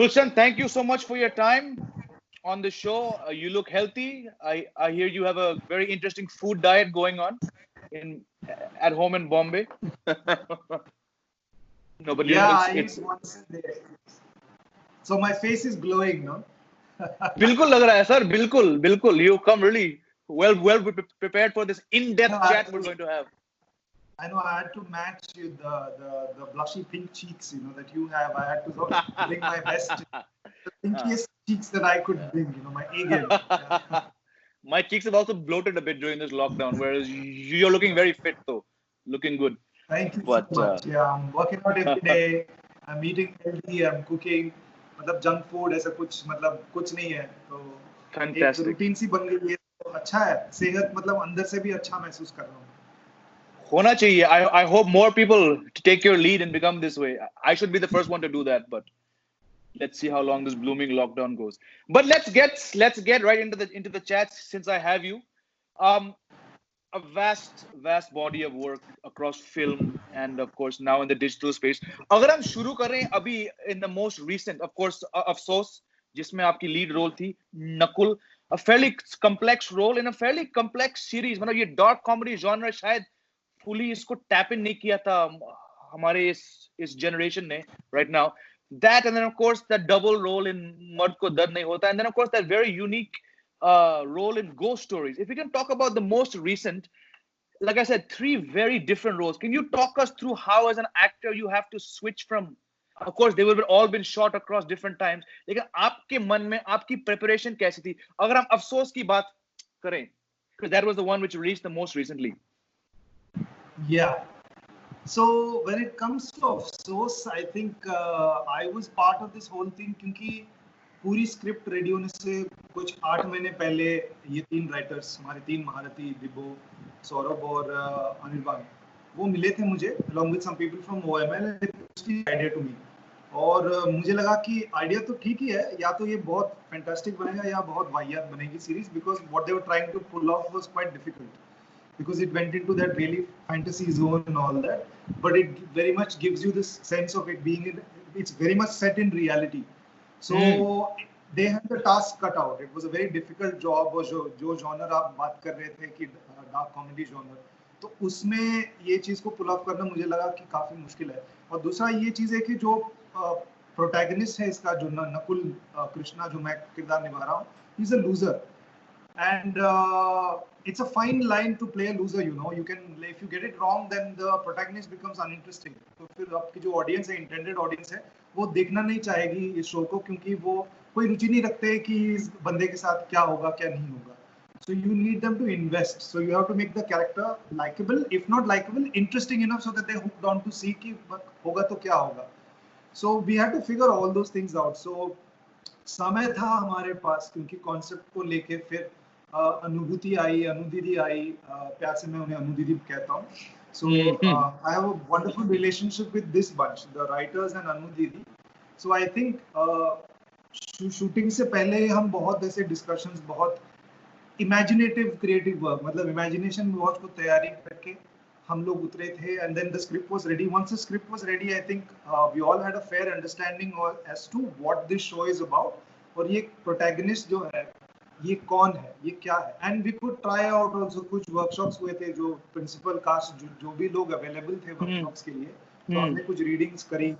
Gulshan, thank you so much for your time on the show. You look healthy. I hear you have a very interesting food diet going on in at home in Bombay. No, but Yeah, I it's eat once a day. So my face is glowing, no? बिल्कुल लग रहा है sir. बिल्कुल बिल्कुल. You come really prepared for this No, in-depth I had chat we're to, going to have. I know I had to match with the blushy pink cheeks, that you have. I had to sort of bring my best, the pinkiest cheeks that I could bring, my A game. Yeah. My cheeks have also bloated a bit during this lockdown, whereas you're looking very fit though, looking good. Thank you so But much. Yeah, I'm working out every day. I'm eating healthy. I'm cooking. मतलब junk food ऐसा कुछ मतलब कुछ नहीं है तो एक fantastic. Routine सी बन गई है तो अच्छा है सेहत मतलब अंदर से भी अच्छा महसूस कर रहा हूँ होना चाहिए. I hope more people take your lead and become this way. I should be the first one to do that, but let's see how long this blooming lockdown goes. But let's get right into the chat since I have you. Um, a vast body of work across film and of course now in the digital space. अगर हम शुरू करें अभी in the most recent, of course, अफसोस जिसमें आपकी lead role थी Nakul, a fairly complex role in a fairly complex series. मतलब ये dark comedy genre शायद fully इसको tap in नहीं किया था हमारे इस generation ने right now. That and then of course that double role in मर्द को दर्द नहीं होता, and then of course that very unique role in Ghost Stories. If we can talk about the most recent, like I said, three very different roles. Can you talk us through how, as an actor, you have to switch from? Of course, they will have all been shot across different times. लेकिन आपके मन में आपकी preparation कैसी थी? अगर हम अफसोस की बात करें, because that was the one which released the most recently. yeah so when it comes to Afsos I think I was part of this whole thing क्योंकि पूरी स्क्रिप्ट रेडी होने से कुछ 8 महीने पहले ये 3 राइटर्स हमारे 3 महारथी दिबो सौरभ और अनिर्बान वो मिले थे मुझे along with some people from OML and they pitched the idea to me और मुझे लगा कि आइडिया तो ठीक ही है या तो ये बहुत फैंटास्टिक बनेगा या बहुत वाहियात बनेगी series because what they were trying to pull off was quite difficult because it went into that really fantasy zone and all that but it very much gives you this sense of it being in it's very much set in reality so they had the task cut out it was a very difficult job और जो genre आप बात कर रहे थे कि dark comedy genre तो उसमें ये चीज को पुल ऑफ करना मुझे लगा कि काफी मुश्किल है और दूसरा ये चीज है कि जो प्रोटैगनिस्ट है इसका जो नकुल कृष्णा जो मैं किरदार निभा रहा हूँ he is a loser and it's a fine line to play a loser you can if you get it wrong then the protagonist becomes uninteresting तो फिर आपकी जो ऑडियंस है इंटेंडेड ऑडियंस है वो देखना नहीं चाहेगी इस शो को क्योंकि वो कोई रुचि नहीं रखते कि इस बंदे के साथ क्या होगा क्या नहीं होगा so you need them to invest so you have to make the character likable if not likable interesting enough so that they hooked on to see कि होगा तो क्या होगा so we had to figure all those things out so समय था हमारे पास क्योंकि concept को लेके फिर अनुभूति आई अनुदीदी आई प्यार से मैं उन्हें अनुदीदी कहता हूँ so I have a wonderful relationship with this bunch the writers and अनुदीदी so I think shooting से पहले हम बहुत ऐसे डिस्कशंस बहुत इमेजिनेटिव क्रिएटिव वर्क मतलब इमेजिनेशन बहुत को तैयारी करके हम लोग उतरे थे and then the script was ready once the script was ready I think we all had a fair understanding as to what this show is about और ये protagonist जो है ये कौन है ये क्या है and we could try out also कुछ workshops हुए थे जो principal cast जो भी लोग available थे workshops के लिए तो हमने कुछ readings करी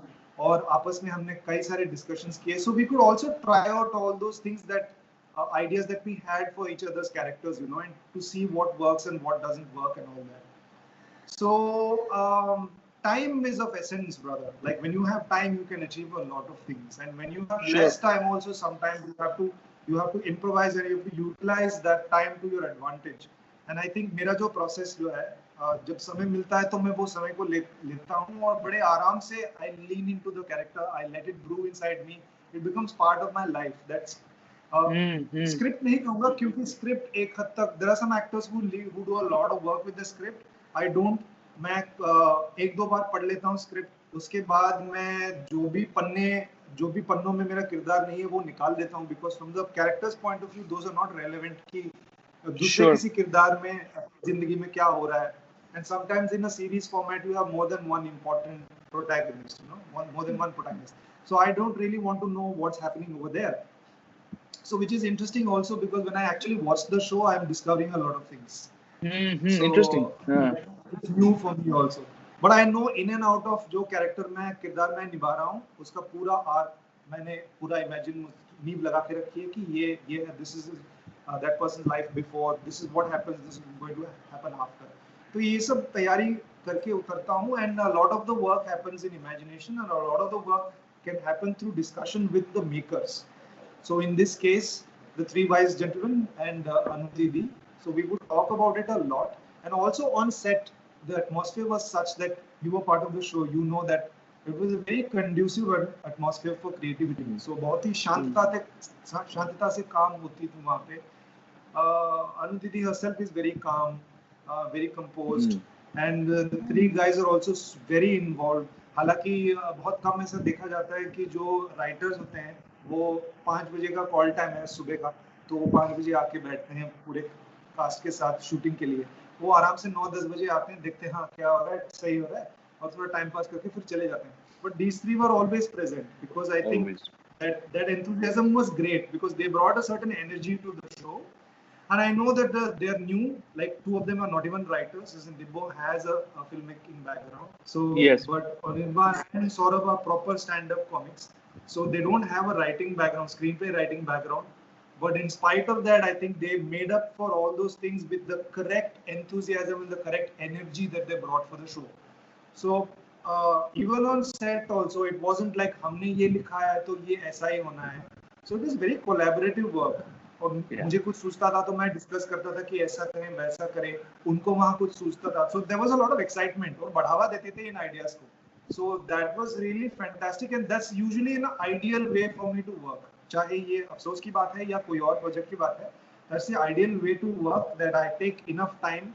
और आपस में हमने कई सारे discussions किए so we could also try out all those things that ideas that we had for each other's characters and to see what works and what doesn't work and all that so time is of essence brother like when you have time you can achieve a lot of things and when you have less time also sometimes you have to improvise and you have to utilize that time to your advantage and I think मेरा जो process जो है जब समय मिलता है तो मैं वो समय को लेता हूँ और बड़े आराम से I lean into the character I let it brew inside me it becomes part of my life that's script नहीं कहूंगा क्योंकि स्क्रिप्ट एक हद तक there are some actors who do a lot of work with the script I don't मैं एक दो बार पढ़ लेता हूँ स्क्रिप्ट उसके बाद मैं जो भी पन्नों में मेरा किरदार नहीं है वो निकाल देता हूँ because from the characters point of view those are not relevant कि दूसरे किसी किरदार में जिंदगी में क्या हो रहा है and sometimes in a series format you have more than one important protagonist more than one protagonist So I don't really want to know what's happening over there. So which is interesting also, because when I actually watch the show, I'm discovering a lot of things. Interesting. So it's new for me also. But I know in and out of जो character मैं किरदार मैं निभा रहा हूँ, उसका पूरा arc मैंने पूरा इमेजिन नींव लगा के रखी है कि ये this is that person's life before, this is what happens, this is going to happen after. तो ये सब तैयारी करके उतरता हूँ, and a lot of the work happens in imagination, and a lot of the work can happen through discussion with the makers. So in this case, the three wise gentlemen and Anudidi. So we would talk about it a lot, and also on set, the atmosphere was such that you were part of the show. You know that it was a very conducive atmosphere for creativity. So बहुत ही शांतता से काम होती थी वहाँ पे. Anudidi herself is very calm, very composed, and the three guys are also very involved. हालांकि बहुत कम ऐसा देखा जाता है कि जो राइटर्स होते हैं वो 5 बजे का कॉल टाइम है सुबह का, तो वो 5 बजे आके बैठते हैं पूरे कास्ट के साथ शूटिंग के लिए. वो आराम से 9-10 बजे आते हैं, देखते हैं हाँ क्या हो रहा है, सही हो रहा है, और थोड़ा टाइम पास करके फिर चले जाते हैं. But these three were always present, because I think that enthusiasm was great, because they brought a certain energy to the show. And I know that they are new, like 2 of them are not even writers. Dibbo has a filmmaking background. So, yes. But Anirban and Saurabh are proper stand-up comics. So they don't have a writing background, screenplay writing background. But in spite of that, I think they made up for all those things with the correct enthusiasm and the correct energy that they brought for the show. So even on set also, it wasn't like हमने ये लिखा है तो ये ऐसा ही होना है. So it is very collaborative work. और मुझे कुछ सूझता था तो मैं डिस्कस करता था कि ऐसा करें वैसा करें, उनको वहाँ कुछ सूझता था. So there was a lot of excitement, और बढ़ावा देते थे इन आइडियाज को. So that was really fantastic, and that's usually an ideal way for me to work. चाहे ये अफसोस की बात है या कोई और प्रोजेक्ट की बात है, that's the ideal way to work, that I take enough time,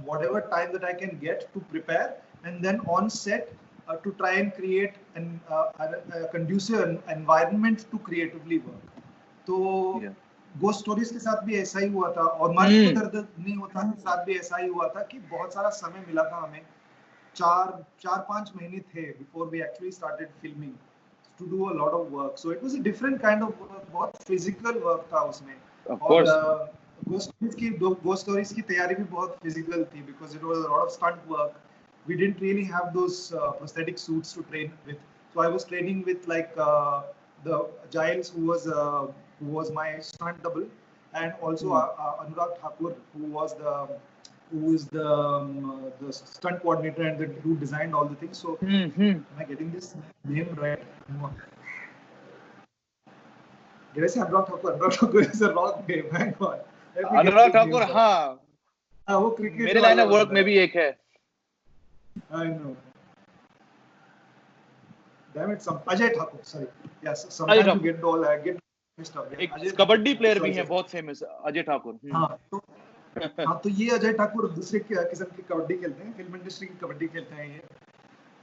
whatever time that I can get to prepare, and then on set to try and create a conducive environment to creatively work. तो ghost stories के साथ भी ऐसा ही हुआ था, और मालिक को दर्द नहीं होता के साथ भी ऐसा ही हुआ था कि बहुत सारा समय मिला था हमें. 4-5 महीने थे before we actually started filming to do a lot of work. So it was a different kind of work, बहुत physical work था उसमें. और गोस्ट स्टोरीज की तैयारी भी बहुत physical थी, because it was a lot of stunt work. We didn't really have those prosthetic suits to train with. So I was training with like the Giles, who was my stunt double, and also Anurag Thakur, who is the stunt coordinator and who designed all the things. So am I getting this name right? Did I say Anurag Thakur? Anurag Thakur is a wrong name. Hang on. Anurag Thakur, हाँ. वो cricket मेरे line of work में भी एक है. I know. Damn it, Ajay Thakur. Sorry. Yes, sometimes you get all mixed up. एक kabaddi player भी है बहुत फेमस, अजय ठाकुर. हाँ तो ये अजय ठाकुर दूसरे किस्म की कबड्डी खेलते हैं, फिल्म इंडस्ट्री की कबड्डी खेलते हैं ये.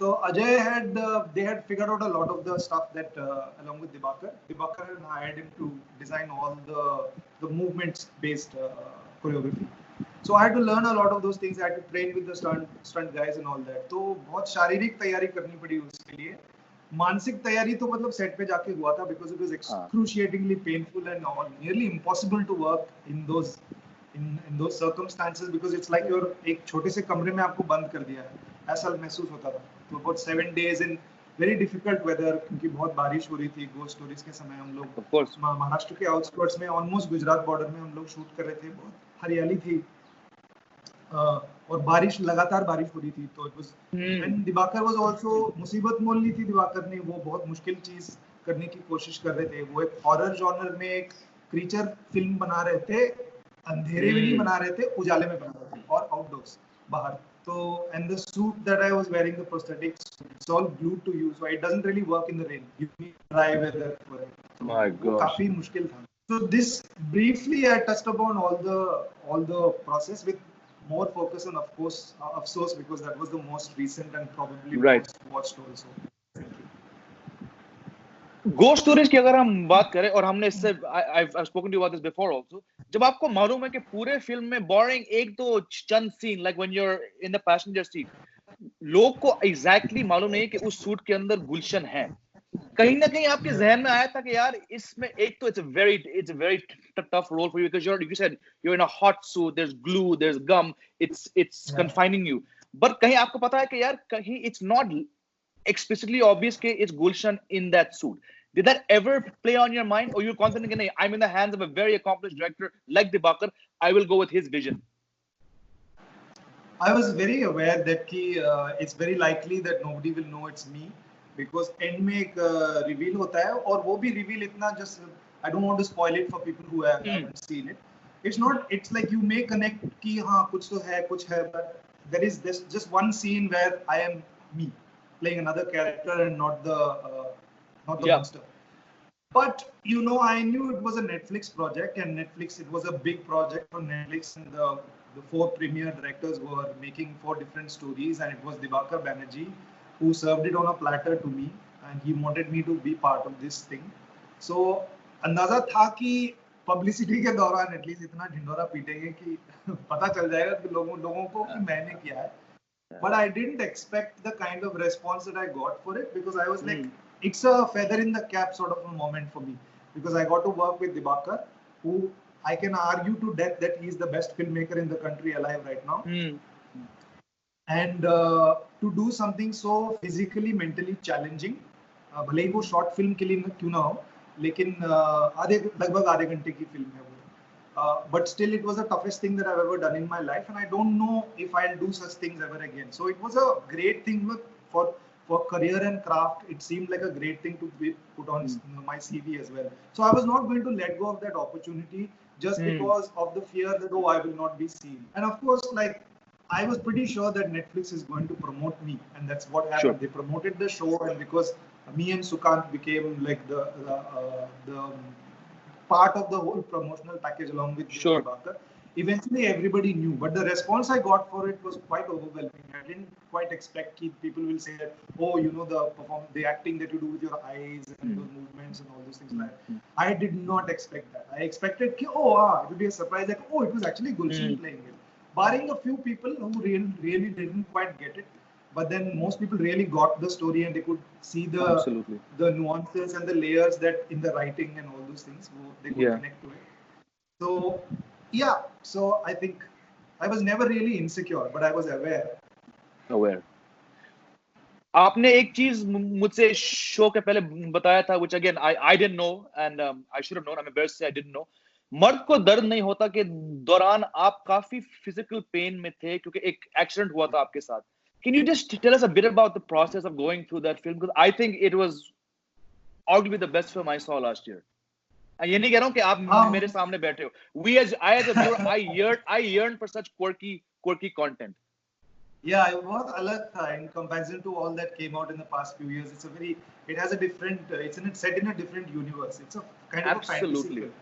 तो Ajay had figured out a lot of the stuff that along with Dibakar had hired him to design all the movements based choreography. So I had to learn a lot of those things. I had to train with the stunt guys and all that. तो बहुत शारीरिक तैयारी करनी पड़ी उसके लिए. मानसिक तैयारी तो मतलब सेट पे जाके हुआ था, because it was excruciatingly painful and nearly impossible to work in those circumstances, because it's like you're एक छोटे से कमरे में आपको बंद कर दिया है, ऐसा महसूस होता था. तो about 7 days in very difficult weather, क्योंकि बहुत बारिश हो रही थी. गोस्ट स्टोरीज के समय हम लोग महाराष्ट्र के आउटस्कर्ट्स में, ऑलमोस्ट गुजरात बॉर्डर में हम लोग शूट कर रहे थे. बहुत हरियाली थी और लगातार बारिश हो रही थी. तो it was, and Diwakar was also, मुसीबत मोल ली थी दिवाकर ने. वो बहुत मुश्किल चीज करने की कोशिश कर रहे थे. वो एक हॉरर जॉनर में एक क्रीचर फिल्म बना रहे थे, अंधेरे में नहीं बना रहे थे, उजाले में बना रहे थे, और आउटडोर्स बाहर. तो and the suit that I was wearing, the prosthetics, it's all glued to you, so it doesn't really work in the rain. Give me dry weather for it. My god, काफी मुश्किल था. So this briefly I touched upon all the process, with more focus on, of course, Afsos, because that was the most recent and probably most watched also. Ghost Stories की अगर हम बात करें, और हमने इससे I've spoken to you about this before also, जब आपको मालूम है कि पूरे फिल्म में barring एक तो चंद scene, like when you're in the passenger seat, लोग को एग्जैक्टली मालूम नहीं है कि उस सूट के अंदर गुलशन है। कहीं ना कहीं आपके जहन में आया था कि यार इसमें एक तो it's a very tough role for you because you said you're in a hot suit, there's glue, there's gum, it's confining you, but कहीं आपको पता है कि यार कहीं it's not explicitly obvious कि it's Gulshan in that suit. Did that ever play on your mind, or you're confident कि I'm in the hands of a very accomplished director like Dibakar, I will go with his vision? I was very aware that it's very likely that nobody will know it's me because end में एक reveal होता है और वो भी reveal इतना just I don't want to spoil it for people who haven't seen it. It's like you may connect कि हाँ कुछ तो है but there is this just one scene where I am me playing another character and not the monster. But I knew it was a Netflix project, and it was a big project for Netflix, and the 4 premier directors were making 4 different stories, and it was Dibakar Banerjee who served it on a platter to me, and he wanted me to be part of this thing. So अंदाजा था कि publicity के दौरान at least इतना ढिंडोरा पीटेंगे कि पता चल जाएगा कि लोगों को कि मैंने किया है. But I didn't expect the kind of response that I got for it because I was like, it's a feather in the cap sort of a moment for me because I got to work with Dibakar, who I can argue to death that he is the best filmmaker in the country alive right now. And to do something so physically, mentally challenging, भले ही वो short film के लिए क्यों ना हो, लेकिन लगभग आधे घंटे की film है वो. But still, it was the toughest thing that I've ever done in my life, and I don't know if I'll do such things ever again. So it was a great thing for career and craft. It seemed like a great thing to be put on my CV as well. So I was not going to let go of that opportunity just because of the fear that I will not be seen. And of course, like I was pretty sure that Netflix is going to promote me, and that's what happened. Sure. They promoted the show, and because me and Sukant became like the part of the whole promotional package along with Dibakar. Eventually, everybody knew, but the response I got for it was quite overwhelming. I didn't quite expect people will say that, oh, the acting that you do with your eyes and those movements and all those things like that. I did not expect that. I expected, it would be a surprise, like, oh, it was actually Gulshan playing it. Barring a few people who really didn't quite get it. But then most people really got the story and they could see the nuances and the layers that in the writing and all those things, they could connect to it. So, so I think I was never really insecure, but I was aware. आपने एक चीज मुझसे show के पहले बताया था, which again I didn't know and I should have known. I'm embarrassed to say I didn't know. मर्द को दर्द नहीं होता के दौरान आप काफी फिजिकल पेन में थे क्योंकि एक एक्सीडेंट हुआ था आपके साथ. Can you just tell us a bit about the process of going through that film? Because I think it was arguably the best film I saw last year. ये नहीं कह रहा हूँ कि आप मेरे सामने बैठे हो. I as a viewer, I yearn for such quirky content. Yeah, it was अलग था in comparison to all that came out in the past few years. It has a different, it's set in a different universe. It's a kind of a fantasy film.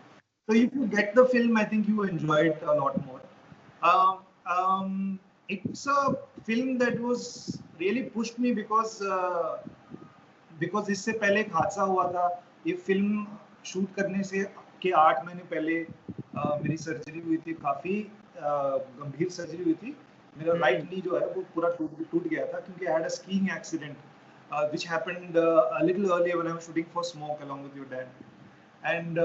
So if you get the film, I think you enjoy it a lot more. It's a film that was really pushed me because इससे पहले एक हादसा हुआ था. ये film shoot करने से के 8 महीने पहले मेरी सर्जरी हुई थी, काफी गंभीर सर्जरी हुई थी. मेरा राइट नी जो है वो पूरा टूट गया था क्योंकि I had a skiing accident which happened a little earlier when I was shooting for Smoke along with your dad. And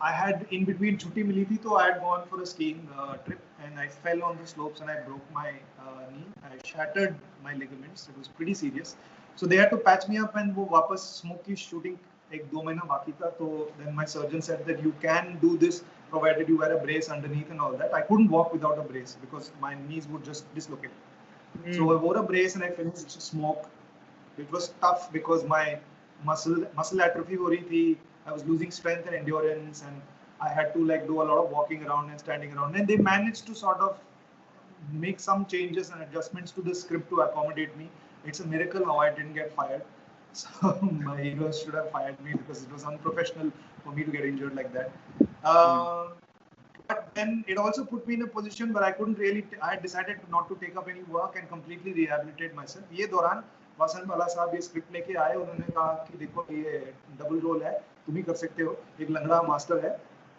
I had in between छुट्टी मिली थी तो I had gone for a skiing trip and I fell on the slopes and I broke my knee. I shattered my ligaments. It was pretty serious. So they had to patch me up and वो वापस Smoke की shooting 1-2 महीना बाकी था. So then my surgeon said that you can do this provided you wear a brace underneath and all that. I couldn't walk without a brace because my knees would just dislocate. So I wore a brace and I finished Smoke. It was tough because my muscle atrophy हो रही थी. I was losing strength and endurance, and I had to like do a lot of walking around and standing around. And they managed to sort of make some changes and adjustments to the script to accommodate me. It's a miracle how I didn't get fired. So my heroes should have fired me because it was unprofessional for me to get injured like that. But then it also put me in a position where I had decided not to take up any work and completely rehabilitate myself. ये दौरान वसंत बाला साहब ये script लेके आए. उन्होंने कहा कि देखो ये डबल रोल है, तुम ही कर सकते हो, एक लंगड़ा मास्टर है,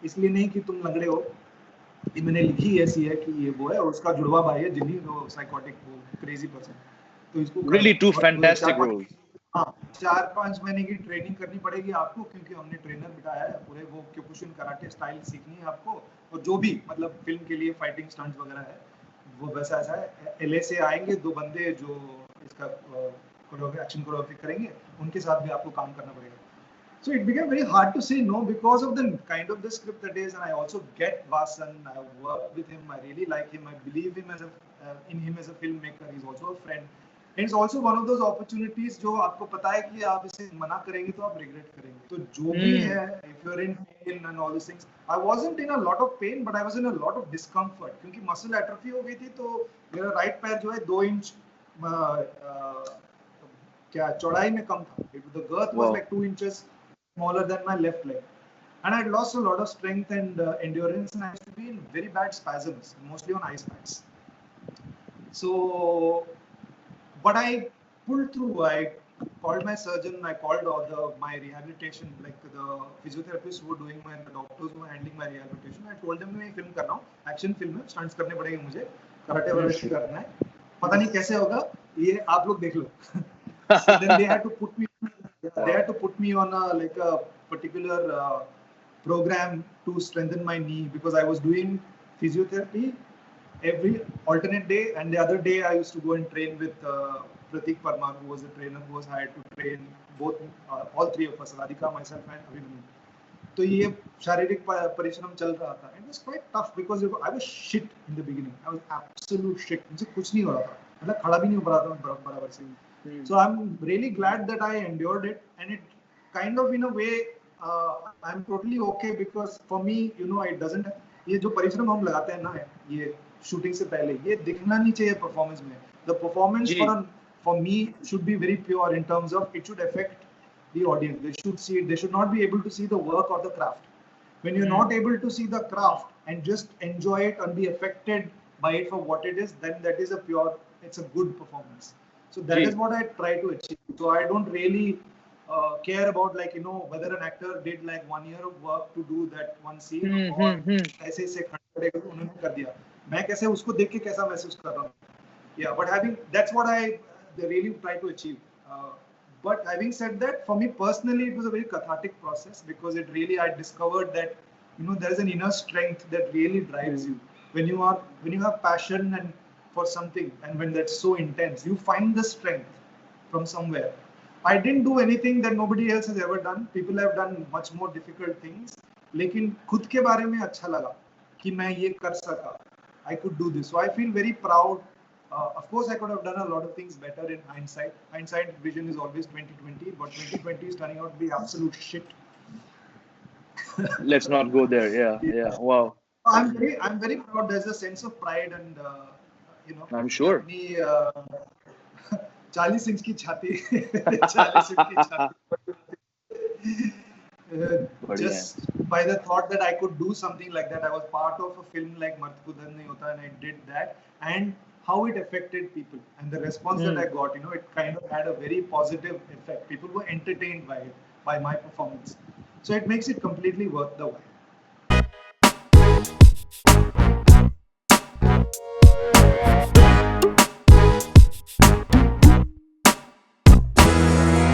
इसलिए नहीं कि तुम लंगड़े हो, ये मैंने लिखी ऐसी है कि ये वो है, और उसका जुड़वा भाई है जिन्हीं वो साइकोटिक वो क्रेजी पर्सन. तो इसको Really, two और fantastic roles. हाँ 4-5 महीने की ट्रेनिंग करनी पड़ेगी आपको, क्योंकि हमने ट्रेनर बिठाया है पूरे, वो क्योकुशिन कराटे स्टाइल सीखनी है आपको, और जो भी मतलब फिल्म के लिए फाइटिंग स्टंट्स वगैरह है वो वैसा ऐसा है। LA से आएंगे 2 बंदे जो इसका एक्शन कोरियोग्राफी करेंगे, उनके साथ भी आपको काम करना पड़ेगा। So it became very hard to say no because of the kind of the script that is, and I also get Vasan. I work with him. I really like him. I believe him as in him as a filmmaker. He's also a friend. And it's also one of those opportunities जो आपको पता है कि आप इसे मना करेंगे तो आप regret करेंगे। तो जो भी है, if you're in pain and all these things, I wasn't in a lot of pain, but I was in a lot of discomfort क्योंकि muscle atrophy हो गई थी, तो मेरा right पैर जो है 2 इंच क्या चौड़ाई में कम था। The girth was like 2 inches smaller than my left leg, and I'd lost a lot of strength and endurance, and I used to be in very bad spasms, mostly on ice packs. So, but I pulled through. I called my surgeon, I called all my rehabilitation, like the physiotherapists who were doing my, the doctors who were handling my rehabilitation. I told them मैं film कर रहा हूँ, action film है, stunts करने पड़ेंगे मुझे, karate वगैरह करना है, पता नहीं कैसे होगा, ये आप लोग देख लो। So then they had to put me on a particular program to strengthen my knee, because I was doing physiotherapy every alternate day, and the other day I used to go and train with Pratik Parmar, who was a trainer who was hired to train both all three of us, Radhika, myself and Abhimanyu. तो ये शारीरिक परिश्रम चल रहा था. It was quite tough because I was shit in the beginning. I was absolute shit. मुझे कुछ नहीं हो रहा था, मतलब खड़ा भी नहीं हो पा रहा था बराबर से. So I'm really glad that I endured it, and it kind of in a way I'm totally okay, because for me, you know, it doesn't, ये जो परिश्रम हम लगाते हैं ना ये शूटिंग से पहले, ये दिखना नहीं चाहिए परफॉर्मेंस में. The performance for me should be very pure in terms of it should affect the audience. They should see it. They should not be able to see the work or the craft. When you're not able to see the craft and just enjoy it and be affected by it for what it is, then that is it's a good performance. So that is what I try to achieve. So I don't really care about, like, you know, whether an actor did like 1 year of work to do that one scene or ऐसे से खड़े उन्होंने कर दिया. मैं कैसे उसको देख के कैसा महसूस कर रहा हूँ. Yeah, but that's what I really try to achieve. But having said that, for me personally, it was a very cathartic process, because it really, I discovered that, you know, there is an inner strength that really drives you. When you have passion and for something, and when that's so intense, you find the strength from somewhere. I didn't do anything that nobody else has ever done. People have done much more difficult things. लेकिन खुद के बारे में अच्छा लगा कि मैं ये कर सका. I could do this. So I feel very proud. Of course, I could have done a lot of things better in hindsight. Hindsight vision is always 2020, but 2020 is turning out to be absolute shit. Let's not go there. Yeah. Wow. I'm very proud. There's a sense of pride, and you know, I'm sure. Me, 40 inch की छाती, 40 inch की छाती. Just by the thought that I could do something like that. I was part of a film like Mart Ko Dharr Nahi Hota, and I did that, and how it affected people and the response that I got, you know, it kind of had a very positive effect. People were entertained by it, by my performance. So it makes it completely worth the while.